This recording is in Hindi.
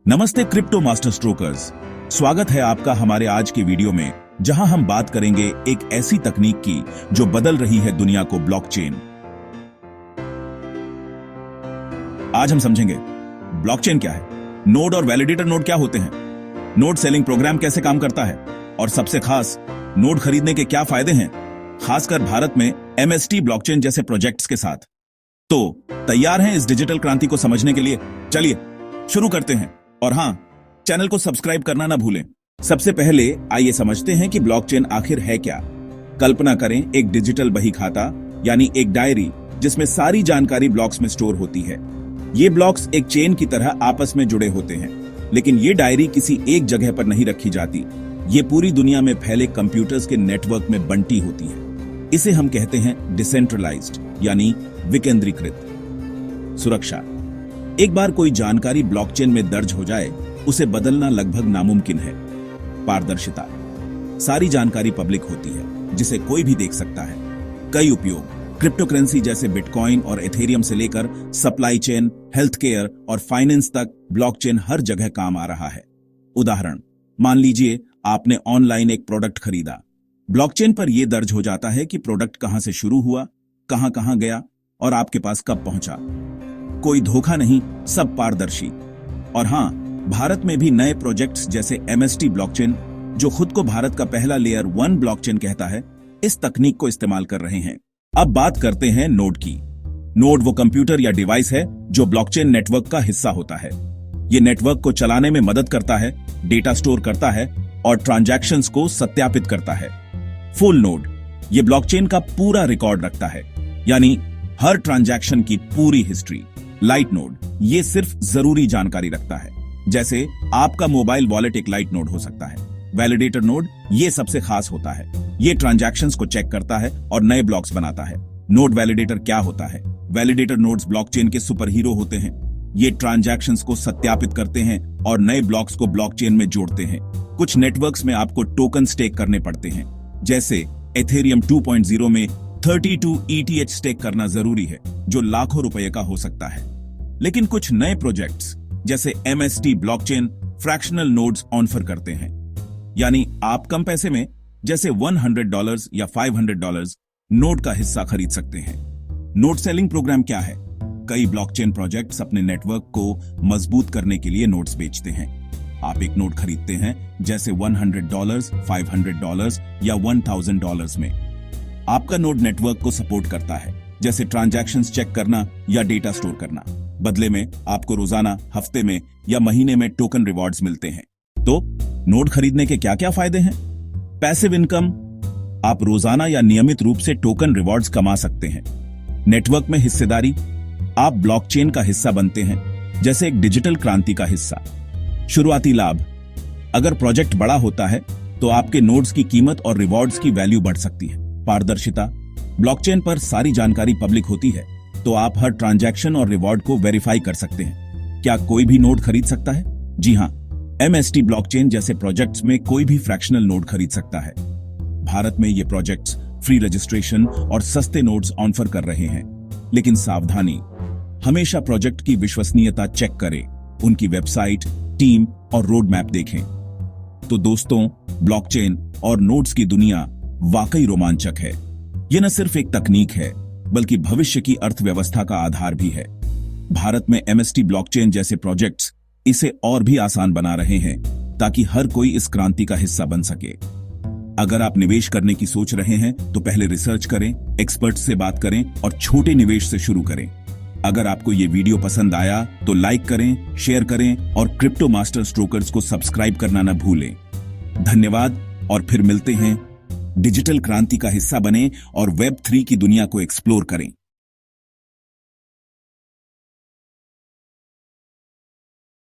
नमस्ते क्रिप्टो मास्टर स्ट्रोकर्स। स्वागत है आपका हमारे आज के वीडियो में, जहां हम बात करेंगे एक ऐसी तकनीक की जो बदल रही है दुनिया को, ब्लॉकचेन। आज हम समझेंगे ब्लॉकचेन क्या है, नोड और वैलिडेटर नोड क्या होते हैं, नोड सेलिंग प्रोग्राम कैसे काम करता है और सबसे खास नोड खरीदने के क्या फायदे हैं, खासकर भारत में एमएसटी ब्लॉकचेन जैसे प्रोजेक्ट्स के साथ। तो तैयार हैं इस डिजिटल क्रांति को समझने के लिए? चलिए शुरू करते हैं। और हां, चैनल को सब्सक्राइब करना ना भूलें। सबसे पहले आइए समझते हैं कि ब्लॉकचेन आखिर है क्या। कल्पना करें एक डिजिटल बही खाता, यानी एक डायरी जिसमें सारी जानकारी ब्लॉक्स में स्टोर होती है। ये ब्लॉक्स एक चेन की तरह आपस में जुड़े होते हैं, लेकिन ये डायरी किसी एक जगह पर नहीं रखी जाती। ये पूरी दुनिया में फैले कंप्यूटर्स के नेटवर्क में बंटी होती है। इसे हम कहते हैं डिसेंट्रलाइज्ड, यानी विकेंद्रीकृत। सुरक्षा। एक बार कोई जानकारी ब्लॉकचेन में दर्ज हो जाए, उसे बदलना लगभग नामुमकिन है। पारदर्शिता। सारी जानकारी पब्लिक होती है, जिसे कोई भी देख सकता है। कई उपयोग, क्रिप्टो करेंसी जैसे बिटकॉइन और एथेरियम से लेकर सप्लाई चेन, हेल्थ केयर और फाइनेंस तक ब्लॉकचेन हर जगह काम आ रहा है। उदाहरण, मान लीजिए आपने ऑनलाइन एक प्रोडक्ट खरीदा। ब्लॉकचेन पर यह दर्ज हो जाता है कि प्रोडक्ट कहां से शुरू हुआ, कहां कहां गया और आपके पास कब पहुंचा। कोई धोखा नहीं, सब पारदर्शी। और हां, भारत में भी नए प्रोजेक्ट्स जैसे एमएसटी ब्लॉकचेन, जो खुद को भारत का पहला लेयर 1 ब्लॉकचेन कहता है, इस तकनीक को इस्तेमाल कर रहे हैं। अब बात करते हैं नोड की। नोड वो कंप्यूटर या डिवाइस है जो ब्लॉकचेन नेटवर्क का हिस्सा होता है। ये नेटवर्क को चलाने में मदद करता है, डेटा स्टोर करता है और ट्रांजैक्शंस को सत्यापित करता है। फुल नोड ये ब्लॉकचेन का पूरा रिकॉर्ड रखता है, यानी हर ट्रांजैक्शन की पूरी हिस्ट्री। लाइट नोड ये सिर्फ जरूरी जानकारी रखता है, जैसे आपका मोबाइल वॉलेट एक लाइट नोड हो सकता है। वैलिडेटर नोड ये सबसे खास होता है। ये ट्रांजैक्शंस को चेक करता है और नए ब्लॉक्स बनाता है। नोड वैलिडेटर क्या होता है? वैलिडेटर नोड्स ब्लॉकचेन के सुपर हीरो होते हैं। ये ट्रांजैक्शंस को सत्यापित करते हैं और नए ब्लॉक्स को ब्लॉकचेन में जोड़ते हैं। कुछ नेटवर्क्स में आपको टोकन स्टेक करने पड़ते हैं, जैसे एथेरियम 2.0 में 32 ETH स्टेक करना जरूरी है, जो लाखों रुपए का हो सकता है। लेकिन कुछ नए प्रोजेक्ट्स जैसे MST blockchain fractional nodes offer करते हैं, यानी आप कम पैसे में, जैसे $100 या $500, नोड का हिस्सा खरीद सकते हैं। नोड सेलिंग प्रोग्राम क्या है? कई ब्लॉकचेन प्रोजेक्ट्स अपने नेटवर्क को मजबूत करने के लिए नोड्स बेचते हैं। आप एक नोड खरीदते हैं, जैसे $100, $500 या $1000 में। आपका नोड नेटवर्क को सपोर्ट करता है, जैसे ट्रांजैक्शंस चेक करना या डेटा स्टोर करना। बदले में आपको रोजाना, हफ्ते में या महीने में टोकन रिवॉर्ड्स मिलते हैं। तो नोड खरीदने के क्या क्या फायदे हैं? पैसिव इनकम, आप रोजाना या नियमित रूप से टोकन रिवॉर्ड्स कमा सकते हैं। नेटवर्क में हिस्सेदारी, आप ब्लॉकचेन का हिस्सा बनते हैं, जैसे एक डिजिटल क्रांति का हिस्सा। शुरुआती लाभ, अगर प्रोजेक्ट बड़ा होता है तो आपके नोड्स की कीमत और रिवॉर्ड्स की वैल्यू बढ़ सकती है। पारदर्शिता, ब्लॉकचेन पर सारी जानकारी पब्लिक होती है, तो आप हर ट्रांजैक्शन और रिवॉर्ड को वेरीफाई कर सकते हैं। क्या कोई भी नोड खरीद सकता है? जी हां, एमएसटी ब्लॉकचेन जैसे प्रोजेक्ट्स में कोई भी फ्रैक्शनल नोड खरीद सकता है। भारत में ये प्रोजेक्ट्स फ्री रजिस्ट्रेशन और सस्ते नोड्स ऑफर कर रहे हैं। लेकिन सावधानी, हमेशा प्रोजेक्ट की विश्वसनीयता चेक करें, उनकी वेबसाइट, टीम और रोड मैप देखें। तो दोस्तों, ब्लॉकचेन और नोड्स की दुनिया वाकई रोमांचक है। यह न सिर्फ एक तकनीक है, बल्कि भविष्य की अर्थव्यवस्था का आधार भी है। भारत में एमएसटी ब्लॉकचेन जैसे प्रोजेक्ट्स इसे और भी आसान बना रहे हैं, ताकि हर कोई इस क्रांति का हिस्सा बन सके। अगर आप निवेश करने की सोच रहे हैं, तो पहले रिसर्च करें, एक्सपर्ट से बात करें और छोटे निवेश से शुरू करें। अगर आपको ये वीडियो पसंद आया तो लाइक करें, शेयर करें और क्रिप्टो मास्टर स्ट्रोकर्स को सब्सक्राइब करना न भूलें। धन्यवाद और फिर मिलते हैं। डिजिटल क्रांति का हिस्सा बने और वेब 3 की दुनिया को एक्सप्लोर करें।